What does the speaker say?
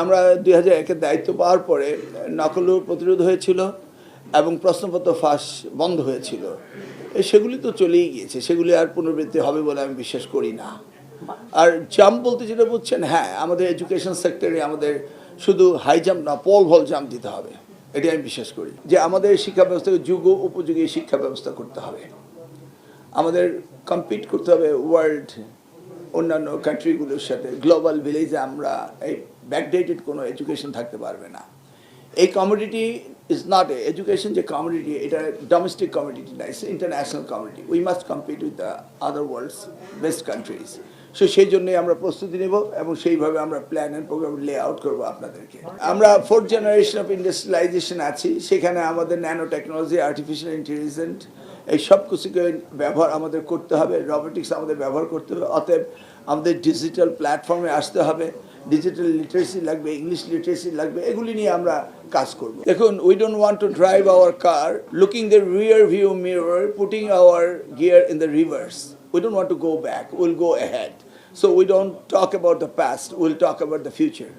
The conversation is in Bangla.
আমরা 2001-এর দায়িত্ব পাওয়ার পরে নকল প্রতিরোধ হয়েছিল এবং প্রশ্নপত্র ফাঁস বন্ধ হয়েছিল। সেগুলি তো চলেই গিয়েছে, সেগুলি আর পুনরাবৃত্তি হবে বলে আমি বিশ্বাস করি না। আর জাম্প বলতে যেটা বুঝছেন, হ্যাঁ, আমাদের এডুকেশন সেক্টরে আমাদের শুধু হাই জাম্প না, পোল ভল জাম্প দিতে হবে, এটাই আমি বিশ্বাস করি। যে আমাদের শিক্ষা ব্যবস্থাকে যুগ উপযোগী শিক্ষা ব্যবস্থা করতে হবে, আমাদের কম্পিট করতে হবে ওয়ার্ল্ড অন্যান্য কান্ট্রিগুলোর সাথে। গ্লোবাল ভিলেজে আমরা এই ব্যাকডেটেড কোনো এডুকেশন থাকতে পারবে না। এই commodity is not a education, যে কমোডিটি, এটা ডোমেস্টিক কমোডিটি না, it's international commodity. We must compete with the other world's best countries. So সেই জন্যই আমরা প্রস্তুতি নেব এবং সেইভাবে আমরা plan and program lay out করবো আপনাদেরকে। আমরা 4th জেনারেশন অফ ইন্ডাস্ট্রিয়ালাইজেশন আছি, সেখানে আমাদের ন্যানো টেকনোলজি, আর্টিফিশিয়াল ইন্টেলিজেন্স, এই সব কিছুকে ব্যবহার আমাদের করতে হবে, রোবোটিক্স আমাদের ব্যবহার করতে হবে। অতএব আমাদের ডিজিটাল প্ল্যাটফর্মে আসতে হবে, ডিজিটাল লিটারেসি লাগবে, ইংলিশ লিটারেসি লাগবে, এগুলি নিয়ে আমরা কাজ করব। দেখুন, we don't want to drive our car looking the rear view mirror, putting our gear in the reverse. We don't want to go back, we'll go ahead. So we don't talk about the past, we'll talk about the future.